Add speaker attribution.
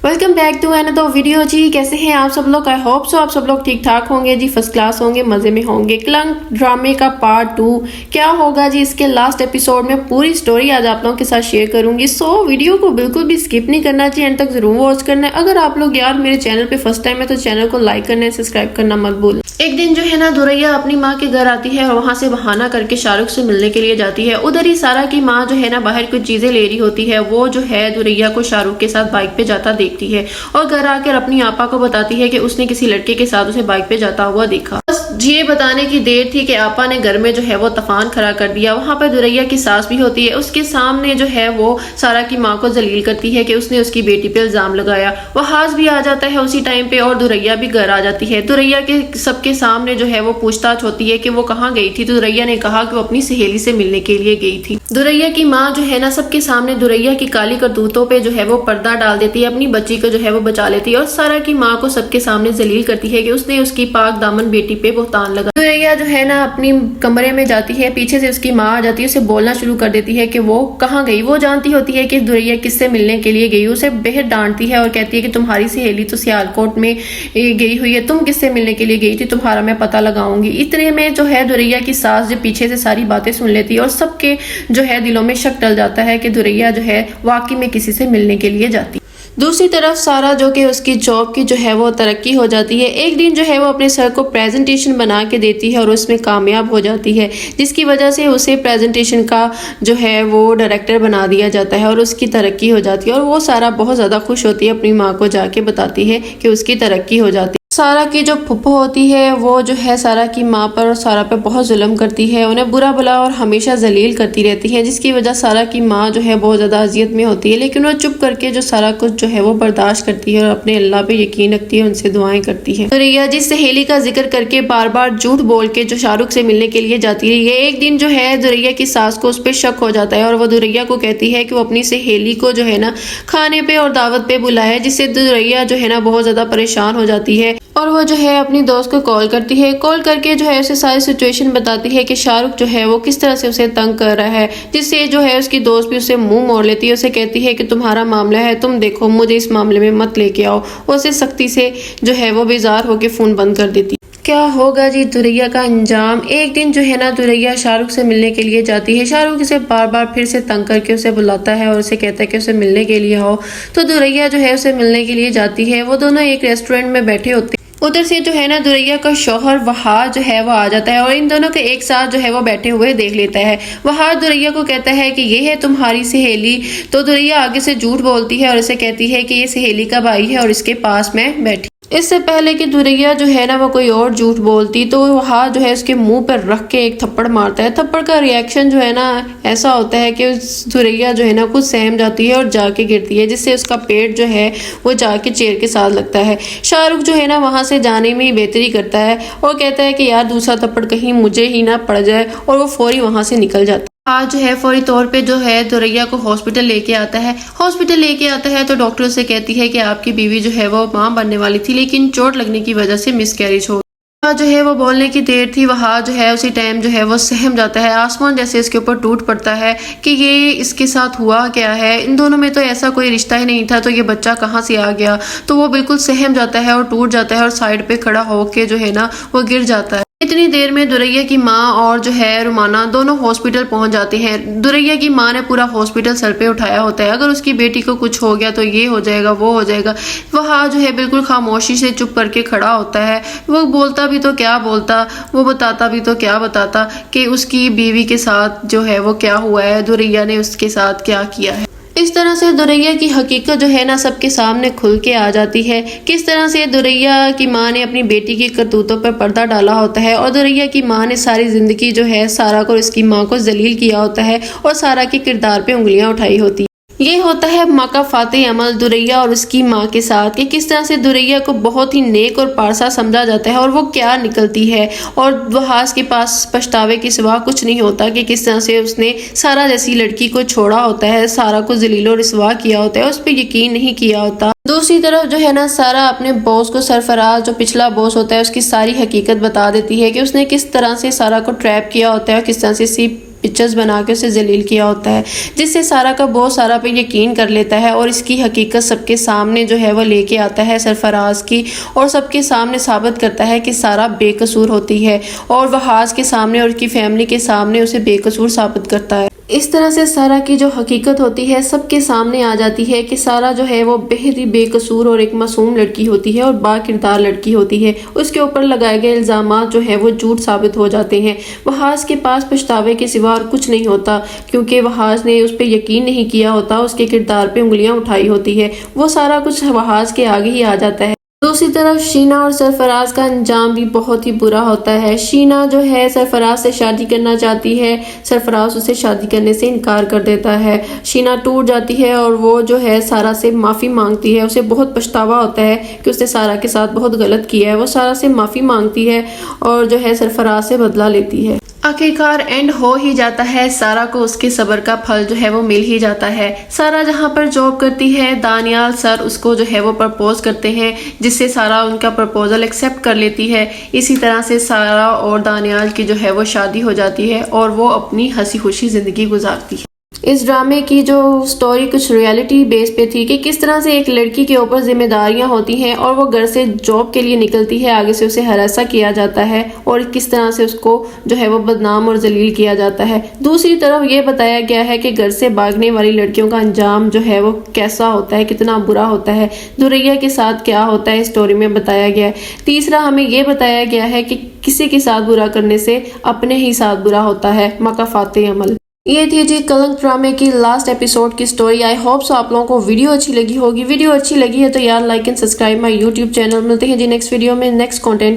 Speaker 1: Welcome back to another video जी। कैसे हैं आप सब लोग? आई होप सो आप सब लोग ठीक ठाक होंगे जी, फर्स्ट क्लास होंगे, मजे में होंगे। क्लंक ड्रामे का पार्ट 2 क्या होगा जी इसके लास्ट एपिसोड में पूरी स्टोरी आज आप लोगों के साथ शेयर करूंगी। सो वीडियो को बिल्कुल भी स्किप नहीं करना चाहिए, एंड तक जरूर वॉच करना है। अगर आप लोग यार मेरे चैनल पे फर्स्ट टाइम है तो चैनल को लाइक करना है, सब्सक्राइब करना मत भूलना। एक दिन जो है ना दुरैया अपनी माँ के घर आती है और वहां से बहाना करके शाहरुख से मिलने के लिए जाती है। उधर ही सारा की माँ जो है ना बाहर कुछ चीजें ले रही होती है। वो जो है दुरैया को शाहरुख के साथ बाइक पे जाता देखती है और घर आकर अपनी आपा को बताती है कि उसने किसी लड़के के साथ उसे बाइक पे जाता हुआ देखा। बस ये बताने की देर थी कि आपा ने घर में जो है वो तूफान खड़ा कर दिया। वहां पर दुरैया की सास भी होती है, उसके सामने जो है वो सारा की माँ को जलील करती है कि उसने उसकी बेटी पे इल्जाम लगाया। वहाज भी आ जाता है उसी टाइम पे और दुरैया भी घर आ जाती है। दुरैया के सबके सामने जो है वो पूछताछ होती है कि वो कहाँ गई थी। तो दुरैया ने कहा कि वो अपनी सहेली से मिलने के लिए गई थी। दुरैया की माँ जो है ना सबके सामने दुरैया की काली करतूतों पे जो है वो पर्दा डाल देती है, अपनी बच्ची को जो है वो बचा लेती है और सारा की माँ को सबके सामने जलील करती है कि उसने उसकी पाक दामन बेटी पे बुहतान लगा। दुरैया जो है ना अपनी कमरे में जाती है, पीछे से उसकी माँ आ जाती है, उसे बोलना शुरू कर देती है कि वो कहाँ गई। वो जानती होती है कि दुरैया किससे मिलने के लिए गई, उसे बेहद डांटती है और कहती है कि तुम्हारी सहेली तो सियालकोट में गई हुई है, तुम किससे मिलने के लिए गई थी, तुम्हारा मैं पता लगाऊंगी। इतने में जो है दुरैया की सास जो पीछे से सारी बातें सुन लेती है और सबके जो है दिलों में शक डल जाता है कि दुरैया जो है वाकई में किसी से मिलने के लिए जाती। दूसरी तरफ सारा जो कि उसकी जॉब की जो है वो तरक्की हो जाती है। एक दिन जो है वो अपने सर को प्रेजेंटेशन बना के देती है और उसमें कामयाब हो जाती है, जिसकी वजह से उसे प्रेजेंटेशन का जो है वो डायरेक्टर बना दिया जाता है और उसकी तरक्की हो जाती है। और वो सारा बहुत ज़्यादा खुश होती है, अपनी माँ को जाके बताती है कि उसकी तरक्की हो जाती है। सारा की जो फुप्पो होती है वो जो है सारा की माँ पर और सारा पे बहुत जुल्म करती है, उन्हें बुरा भला और हमेशा जलील करती रहती है, जिसकी वजह सारा की माँ जो है बहुत ज़्यादा अजियत में होती है। लेकिन वो चुप करके जो सारा कुछ जो है वो बर्दाश्त करती है और अपने अल्लाह पे यकीन रखती है, उनसे दुआएं करती है। दुरैया जिस सहेली का जिक्र करके बार बार झूठ बोल के जो शाहरुख से मिलने के लिए जाती रही है, एक दिन जो है दुरैया की सास को उस पर शक हो जाता है और वो दुरैया को कहती है कि वो अपनी सहेली को जो है ना खाने पे और दावत पे बुलाए, जिससे दुरैया जो है ना बहुत ज़्यादा परेशान हो जाती है और वो जो है अपनी दोस्त को कॉल करती है। कॉल करके जो है उसे सारी सिचुएशन बताती है कि शाहरुख जो है वो किस तरह से उसे तंग कर रहा है, जिससे जो है उसकी दोस्त भी उसे मुंह मोड़ लेती है। उसे कहती है कि तुम्हारा मामला है, तुम देखो, मुझे इस मामले में मत लेके आओ। उसे सख्ती से जो है वो बेजार होकर फोन बंद कर देती। क्या होगा जी दुरैया का अंजाम? एक दिन जो है ना दुरैया शाहरुख से मिलने के लिए जाती है। शाहरुख उसे बार बार फिर से तंग करके उसे बुलाता है और उसे कहता है कि उसे मिलने के लिए आओ। तो दुरैया जो है उसे मिलने के लिए जाती है। वो दोनों एक रेस्टोरेंट में बैठे होते हैं। उधर से जो है ना दुरैया का शौहर वहाज जो है वो आ जाता है और इन दोनों के एक साथ जो है वो बैठे हुए देख लेता है। वहाज दुरैया को कहता है कि ये है तुम्हारी सहेली। तो दुरैया आगे से झूठ बोलती है और उसे कहती है कि ये सहेली का भाई है और इसके पास में बैठी। इससे पहले कि दुरैया जो है ना वो कोई और झूठ बोलती तो वहां जो है उसके मुंह पर रख के एक थप्पड़ मारता है। थप्पड़ का रिएक्शन जो है ना ऐसा होता है कि दुरैया जो है ना कुछ सहम जाती है और जाके गिरती है, जिससे उसका पेट जो है वो जाके चेयर के साथ लगता है। शाहरुख जो है ना वहां से जाने में ही बेहतरी करता है और कहता है कि यार दूसरा थप्पड़ कहीं मुझे ही ना पड़ जाए, और वो फौरी वहां से निकल जाता है। आज जो है फौरी तौर पे जो है दुरैया को हॉस्पिटल लेके आता है। हॉस्पिटल लेके आता है तो डॉक्टर से कहती है कि आपकी बीवी जो है वो मां बनने वाली थी, लेकिन चोट लगने की वजह से मिसकैरेज हो। जो है वो बोलने की देर थी, वहाँ जो है उसी टाइम जो है वो सहम जाता है। आसमान जैसे इसके ऊपर टूट पड़ता है कि ये इसके साथ हुआ क्या है, इन दोनों में तो ऐसा कोई रिश्ता ही नहीं था, तो ये बच्चा कहाँ से आ गया। तो वो बिल्कुल सहम जाता है और टूट जाता है और साइड पे खड़ा होके जो है ना वो गिर जाता है। इतनी देर में दुरैया की माँ और जो है रुमाना दोनों हॉस्पिटल पहुंच जाते हैं। दुरैया की माँ ने पूरा हॉस्पिटल सर पे उठाया होता है, अगर उसकी बेटी को कुछ हो गया तो ये हो जाएगा वो हो जाएगा। वह जो है बिल्कुल खामोशी से चुप करके खड़ा होता है। वो बोलता भी तो क्या बोलता, वो बताता भी तो क्या बताता कि उसकी बीवी के साथ जो है वो क्या हुआ है, दुरैया ने उसके साथ क्या किया है। इस तरह से दुरैया की हकीकत जो है ना सबके सामने खुल के आ जाती है। किस तरह से दुरैया की माँ ने अपनी बेटी की करतूतों पर पर्दा डाला होता है और दुरैया की माँ ने सारी जिंदगी जो है सारा को इसकी माँ को जलील किया होता है और सारा के किरदार पे उंगलियां उठाई होती है। ये होता है माँ का फाते अमल दुरैया और उसकी माँ के साथ कि किस तरह से दुरैया को बहुत ही नेक और पारसा समझा जाता है और वो क्या निकलती है, और वहाज के पास पछतावे के सिवा कुछ नहीं होता कि किस तरह से उसने सारा जैसी लड़की को छोड़ा होता है, सारा को जलील और रिस्वा किया होता है, उस पर यकीन नहीं किया होता। दूसरी तरफ जो है ना सारा अपने बॉस को, सरफराज जो पिछला बॉस होता है, उसकी सारी हकीकत बता देती है कि उसने किस तरह से सारा को ट्रैप किया होता है, किस तरह से पिक्चर्स बना के उसे जलील किया होता है, जिससे सारा का बहुत सारा पे यकीन कर लेता है और इसकी हकीकत सबके सामने जो है वो लेके आता है सरफराज की, और सबके सामने साबित करता है कि सारा बेकसूर होती है और वहाज के सामने और उसकी फैमिली के सामने उसे बेकसूर साबित करता है। इस तरह से सारा की जो हकीकत होती है सबके सामने आ जाती है कि सारा जो है वो बेहद ही बेकसूर और एक मासूम लड़की होती है और बाकिरदार लड़की होती है। उसके ऊपर लगाए गए इल्ज़ामात जो है वो झूठ साबित हो जाते हैं। वहाज के पास पछतावे के सिवा और कुछ नहीं होता, क्योंकि वहाज ने उस पर यकीन नहीं किया होता, उसके किरदार पे उंगलियां उठाई होती है। वो सारा कुछ वहाज के आगे ही आ जाता है। दूसरी तरफ शीना और सरफराज का अंजाम भी बहुत ही बुरा होता है। शीना जो है सरफराज से शादी करना चाहती है, सरफराज उसे शादी करने से इनकार कर देता है। शीना टूट जाती है और वो जो है सारा से माफ़ी मांगती है। उसे बहुत पछतावा होता है कि उसने सारा के साथ बहुत गलत किया है। वो सारा से माफ़ी मांगती है और जो है सरफराज से बदला लेती है। आखिरकार एंड हो ही जाता है, सारा को उसके सब्र का फल जो है वो मिल ही जाता है। सारा जहाँ पर जॉब करती है, दानियाल सर उसको जो है वो प्रपोज करते हैं, जिससे सारा उनका प्रपोजल एक्सेप्ट कर लेती है। इसी तरह से सारा और दानियाल की जो है वो शादी हो जाती है और वो अपनी हंसी खुशी ज़िंदगी गुजारती है। इस ड्रामे की जो स्टोरी कुछ रियलिटी बेस पे थी कि किस तरह से एक लड़की के ऊपर जिम्मेदारियां होती हैं और वो घर से जॉब के लिए निकलती है, आगे से उसे हरासा किया जाता है और किस तरह से उसको जो है वो बदनाम और जलील किया जाता है। दूसरी तरफ ये बताया गया है कि घर से भागने वाली लड़कियों का अंजाम जो है वो कैसा होता है, कितना बुरा होता है, दुरैया के साथ क्या होता है, स्टोरी में बताया गया है। तीसरा हमें ये बताया गया है कि किसी के साथ बुरा करने से अपने ही साथ बुरा होता है, मकाफाते अमल। ये थी जी कलंक ड्रामे की लास्ट एपिसोड की स्टोरी। आई होप सो आप लोगों को वीडियो अच्छी लगी होगी। वीडियो अच्छी लगी है तो यार like and subscribe my YouTube channel. मिलते हैं जी नेक्स्ट वीडियो में नेक्स्ट कंटेंट।